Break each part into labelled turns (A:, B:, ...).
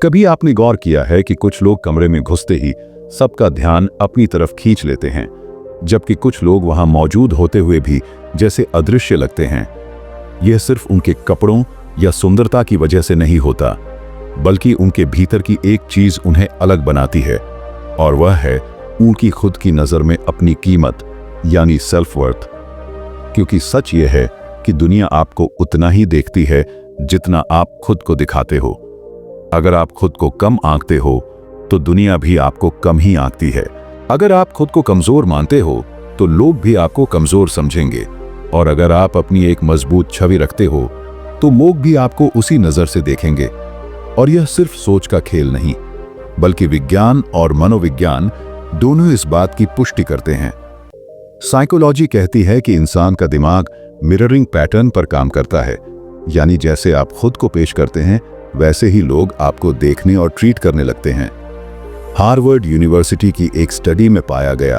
A: कभी आपने गौर किया है कि कुछ लोग कमरे में घुसते ही सबका ध्यान अपनी तरफ खींच लेते हैं, जबकि कुछ लोग वहां मौजूद होते हुए भी जैसे अदृश्य लगते हैं। यह सिर्फ उनके कपड़ों या सुंदरता की वजह से नहीं होता, बल्कि उनके भीतर की एक चीज उन्हें अलग बनाती है, और वह है उनकी खुद की नजर में अपनी कीमत, यानी सेल्फ वर्थ। क्योंकि सच यह है कि दुनिया आपको उतना ही देखती है जितना आप खुद को दिखाते हो। अगर आप खुद को कम आंकते हो तो दुनिया भी आपको कम ही आंकती है। अगर आप खुद को कमजोर मानते हो तो लोग भी आपको कमजोर समझेंगे, और अगर आप अपनी एक मजबूत छवि रखते हो तो लोग भी आपको उसी नजर से देखेंगे। और यह सिर्फ सोच का खेल नहीं, बल्कि विज्ञान और मनोविज्ञान दोनों इस बात की पुष्टि करते हैं। साइकोलॉजी कहती है कि इंसान का दिमाग मिररिंग पैटर्न पर काम करता है, यानी जैसे आप खुद को पेश करते हैं वैसे ही लोग आपको देखने और ट्रीट करने लगते हैं। हार्वर्ड यूनिवर्सिटी की एक स्टडी में पाया गया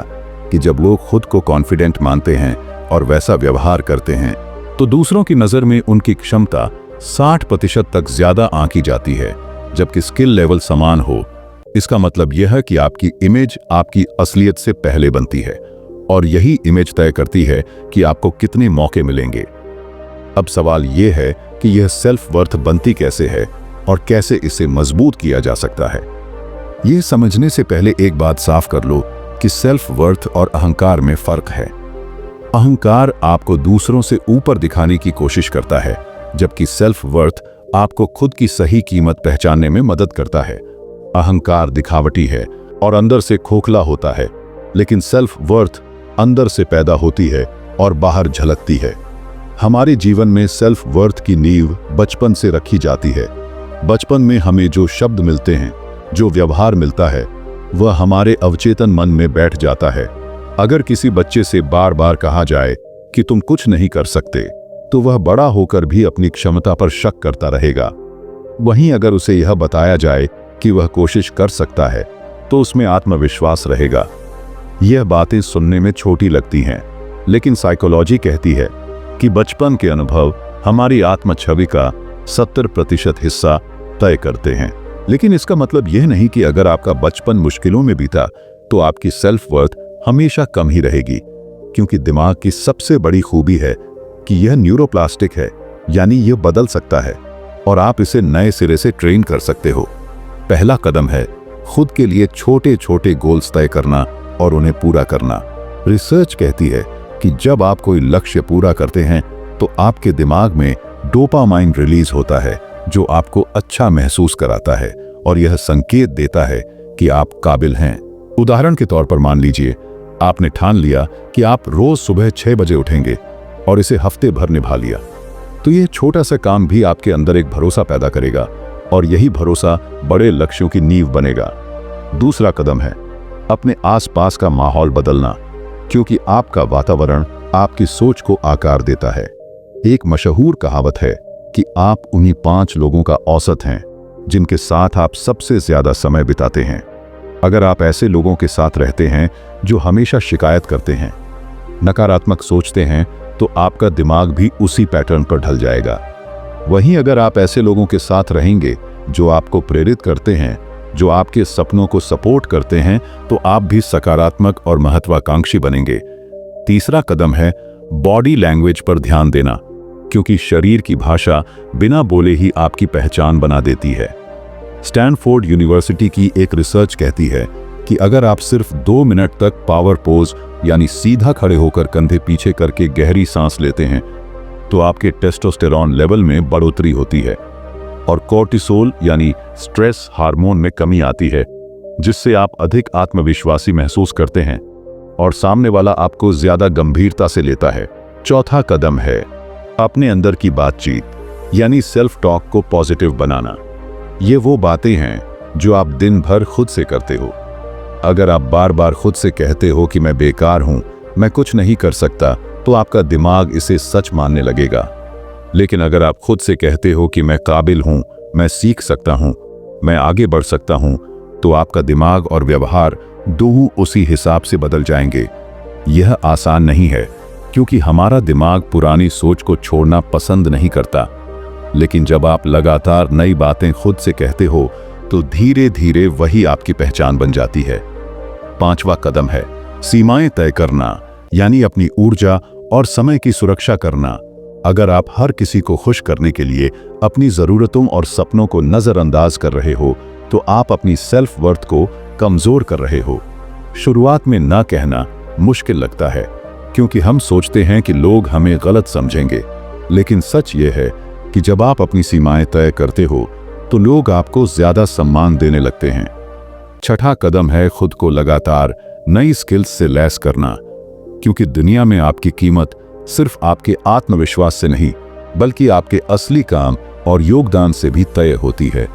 A: कि जब लोग खुद को कॉन्फिडेंट मानते हैं और वैसा व्यवहार करते हैं तो दूसरों की नज़र में उनकी क्षमता 60% तक ज्यादा आंकी जाती है, जबकि स्किल लेवल समान हो। इसका मतलब यह है कि आपकी इमेज आपकी असलियत से पहले बनती है, और यही इमेज तय करती है कि आपको कितने मौके मिलेंगे। अब सवाल यह है कि यह सेल्फ वर्थ बनती कैसे है और कैसे इसे मजबूत किया जा सकता है। यह समझने से पहले एक बात साफ कर लो कि सेल्फ वर्थ और अहंकार में फर्क है। अहंकार आपको दूसरों से ऊपर दिखाने की कोशिश करता है, जबकि सेल्फ वर्थ आपको खुद की सही कीमत पहचानने में मदद करता है। अहंकार दिखावटी है और अंदर से खोखला होता है, लेकिन सेल्फ वर्थ अंदर से पैदा होती है और बाहर झलकती है। हमारे जीवन में सेल्फ वर्थ की नींव बचपन से रखी जाती है। बचपन में हमें जो शब्द मिलते हैं, जो व्यवहार मिलता है, वह हमारे अवचेतन मन में बैठ जाता है। अगर किसी बच्चे से बार बार कहा जाए कि तुम कुछ नहीं कर सकते, तो वह बड़ा होकर भी अपनी क्षमता पर शक करता रहेगा। वहीं अगर उसे यह बताया जाए कि वह कोशिश कर सकता है, तो उसमें आत्मविश्वास रहेगा। यह बातें सुनने में छोटी लगती हैं, लेकिन साइकोलॉजी कहती है कि बचपन के अनुभव हमारी आत्म छवि का 70% हिस्सा तय करते हैं। लेकिन इसका मतलब यह नहीं कि अगर आपका बचपन मुश्किलों में बीता तो आपकी सेल्फ वर्थ हमेशा कम ही रहेगी, क्योंकि दिमाग की सबसे बड़ी खूबी है कि यह न्यूरोप्लास्टिक है, यानी यह बदल सकता है और आप इसे नए सिरे से ट्रेन कर सकते हो। पहला कदम है खुद के लिए छोटे छोटे गोल्स तय करना और उन्हें पूरा करना। रिसर्च कहती है कि जब आप कोई लक्ष्य पूरा करते हैं तो आपके दिमाग में डोपामाइन रिलीज होता है, जो आपको अच्छा महसूस कराता है और यह संकेत देता है कि आप काबिल हैं। उदाहरण के तौर पर मान लीजिए आपने ठान लिया कि आप रोज सुबह 6 बजे उठेंगे और इसे हफ्ते भर निभा लिया, तो यह छोटा सा काम भी आपके अंदर एक भरोसा पैदा करेगा, और यही भरोसा बड़े लक्ष्यों की नींव बनेगा। दूसरा कदम है अपने आसपास का माहौल बदलना, क्योंकि आपका वातावरण आपकी सोच को आकार देता है। एक मशहूर कहावत है कि आप उन्हीं 5 लोगों का औसत हैं जिनके साथ आप सबसे ज्यादा समय बिताते हैं। अगर आप ऐसे लोगों के साथ रहते हैं जो हमेशा शिकायत करते हैं, नकारात्मक सोचते हैं, तो आपका दिमाग भी उसी पैटर्न पर ढल जाएगा। वहीं अगर आप ऐसे लोगों के साथ रहेंगे जो आपको प्रेरित करते हैं, जो आपके सपनों को सपोर्ट करते हैं, तो आप भी सकारात्मक और महत्वाकांक्षी बनेंगे। तीसरा कदम है बॉडी लैंग्वेज पर ध्यान देना, क्योंकि शरीर की भाषा बिना बोले ही आपकी पहचान बना देती है। स्टैनफोर्ड यूनिवर्सिटी की एक रिसर्च कहती है कि अगर आप सिर्फ 2 मिनट तक पावर पोज यानी सीधा खड़े होकर कंधे पीछे करके गहरी सांस लेते हैं, तो आपके टेस्टोस्टेरॉन लेवल में बढ़ोतरी होती है और कोर्टिसोल यानी स्ट्रेस हार्मोन में कमी आती है, जिससे आप अधिक आत्मविश्वासी महसूस करते हैं और सामने वाला आपको ज्यादा गंभीरता से लेता है। चौथा कदम है अपने अंदर की बातचीत यानी सेल्फ टॉक को पॉजिटिव बनाना। ये वो बातें हैं जो आप दिन भर खुद से करते हो। अगर आप बार बार खुद से कहते हो कि मैं बेकार हूं, मैं कुछ नहीं कर सकता, तो आपका दिमाग इसे सच मानने लगेगा। लेकिन अगर आप खुद से कहते हो कि मैं काबिल हूं, मैं सीख सकता हूं, मैं आगे बढ़ सकता हूं, तो आपका दिमाग और व्यवहार दोनों उसी हिसाब से बदल जाएंगे। यह आसान नहीं है, क्योंकि हमारा दिमाग पुरानी सोच को छोड़ना पसंद नहीं करता। लेकिन जब आप लगातार नई बातें खुद से कहते हो, तो धीरे धीरे वही आपकी पहचान बन जाती है। 5वां कदम है सीमाएं तय करना, यानी अपनी ऊर्जा और समय की सुरक्षा करना। अगर आप हर किसी को खुश करने के लिए अपनी जरूरतों और सपनों को नजरअंदाज कर रहे हो, तो आप अपनी सेल्फ वर्थ को कमजोर कर रहे हो। शुरुआत में ना कहना मुश्किल लगता है, क्योंकि हम सोचते हैं कि लोग हमें गलत समझेंगे, लेकिन सच ये है कि जब आप अपनी सीमाएं तय करते हो तो लोग आपको ज्यादा सम्मान देने लगते हैं। 6वां कदम है खुद को लगातार नई स्किल्स से लैस करना, क्योंकि दुनिया में आपकी कीमत सिर्फ आपके आत्मविश्वास से नहीं, बल्कि आपके असली काम और योगदान से भी तय होती है।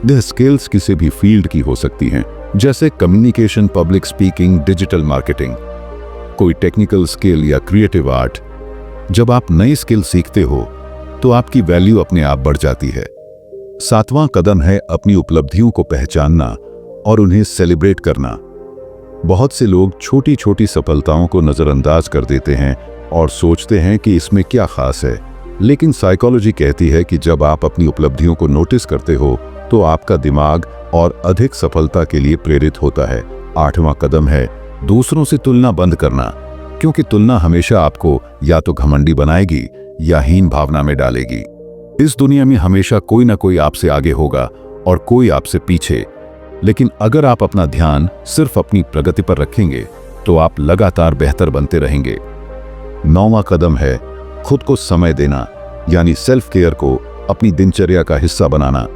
A: यह स्किल्स किसी भी फील्ड की हो सकती हैं, जैसे communication, public speaking, digital marketing, कोई टेक्निकल स्किल या क्रिएटिव आर्ट। जब आप नई स्किल सीखते हो तो आपकी वैल्यू अपने आप बढ़ जाती है। 7वां कदम है अपनी उपलब्धियों को पहचानना और उन्हें सेलिब्रेट करना। बहुत से लोग छोटी छोटी सफलताओं को नजरअंदाज कर देते हैं और सोचते हैं कि इसमें क्या खास है, लेकिन साइकोलॉजी कहती है कि जब आप अपनी उपलब्धियों को नोटिस करते हो तो आपका दिमाग और अधिक सफलता के लिए प्रेरित होता है। 8वां कदम है दूसरों से तुलना बंद करना, क्योंकि तुलना हमेशा आपको या तो घमंडी बनाएगी या हीन भावना में डालेगी। इस दुनिया में हमेशा कोई ना कोई आपसे आगे होगा और कोई आपसे पीछे, लेकिन अगर आप अपना ध्यान सिर्फ अपनी प्रगति पर रखेंगे तो आप लगातार बेहतर बनते रहेंगे। 9वां कदम है खुद को समय देना, यानी सेल्फ केयर को अपनी दिनचर्या का हिस्सा बनाना।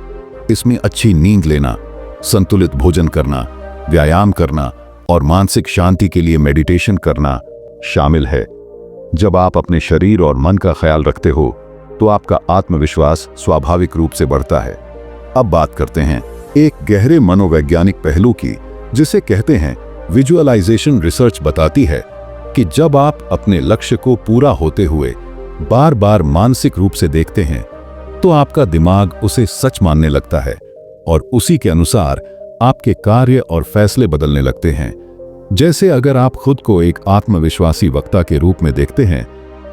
A: इसमें अच्छी नींद लेना, संतुलित भोजन करना, व्यायाम करना और मानसिक शांति के लिए मेडिटेशन करना शामिल है। जब आप अपने शरीर और मन का ख्याल रखते हो तो आपका आत्मविश्वास स्वाभाविक रूप से बढ़ता है। अब बात करते हैं एक गहरे मनोवैज्ञानिक पहलू की, जिसे कहते हैं विजुअलाइजेशन। रिसर्च बताती है कि जब आप अपने लक्ष्य को पूरा होते हुए बार बार मानसिक रूप से देखते हैं तो आपका दिमाग उसे सच मानने लगता है और उसी के अनुसार आपके कार्य और फैसले बदलने लगते हैं। जैसे अगर आप खुद को एक आत्मविश्वासी वक्ता के रूप में देखते हैं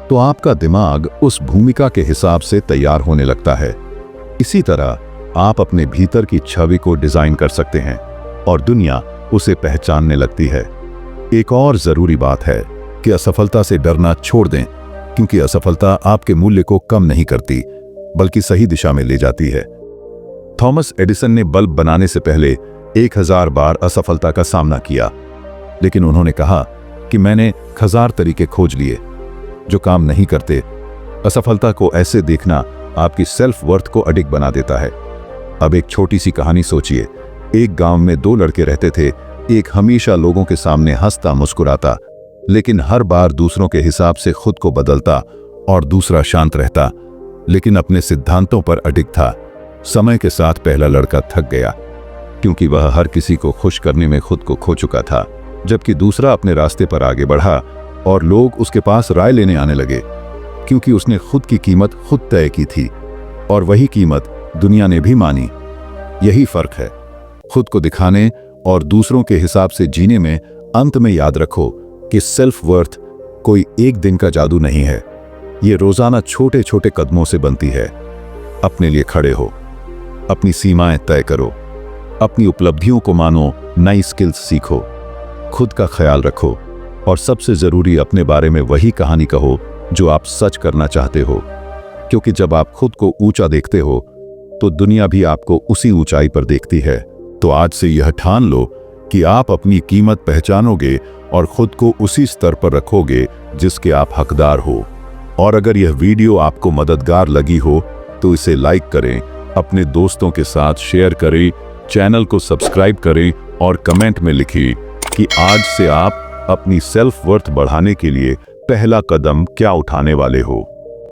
A: तो आपका दिमाग उस भूमिका के हिसाब से तैयार होने लगता है। इसी तरह आप अपने भीतर की छवि को डिजाइन कर सकते हैं और दुनिया उसे पहचानने लगती है। एक और जरूरी बात है कि असफलता से डरना छोड़ दें, क्योंकि असफलता आपके मूल्य को कम नहीं करती बल्कि सही दिशा में ले जाती है। थॉमस एडिसन ने बल्ब बनाने से पहले 1000 बार असफलता का सामना किया, लेकिन उन्होंने कहा कि मैंने 1000 तरीके खोज लिए जो काम नहीं करते। असफलता को ऐसे देखना आपकी सेल्फ वर्थ को अडिग बना देता है। अब एक छोटी सी कहानी सोचिए। एक गांव में 2 लड़के रहते थे। एक हमेशा लोगों के सामने हंसता मुस्कुराता, लेकिन हर बार दूसरों के हिसाब से खुद को बदलता, और दूसरा शांत रहता लेकिन अपने सिद्धांतों पर अडिग था। समय के साथ पहला लड़का थक गया, क्योंकि वह हर किसी को खुश करने में खुद को खो चुका था, जबकि दूसरा अपने रास्ते पर आगे बढ़ा और लोग उसके पास राय लेने आने लगे, क्योंकि उसने खुद की कीमत खुद तय की थी और वही कीमत दुनिया ने भी मानी। यही फर्क है खुद को दिखाने और दूसरों के हिसाब से जीने में। अंत में याद रखो कि सेल्फ वर्थ कोई एक दिन का जादू नहीं है, ये रोजाना छोटे छोटे कदमों से बनती है। अपने लिए खड़े हो, अपनी सीमाएं तय करो, अपनी उपलब्धियों को मानो, नई स्किल्स सीखो, खुद का ख्याल रखो और सबसे जरूरी अपने बारे में वही कहानी कहो जो आप सच करना चाहते हो, क्योंकि जब आप खुद को ऊंचा देखते हो तो दुनिया भी आपको उसी ऊंचाई पर देखती है। तो आज से यह ठान लो कि आप अपनी कीमत पहचानोगे और खुद को उसी स्तर पर रखोगे जिसके आप हकदार हो। और अगर यह वीडियो आपको मददगार लगी हो तो इसे लाइक करें, अपने दोस्तों के साथ शेयर करें, चैनल को सब्सक्राइब करें और कमेंट में लिखिए कि आज से आप अपनी सेल्फ वर्थ बढ़ाने के लिए पहला कदम क्या उठाने वाले हो।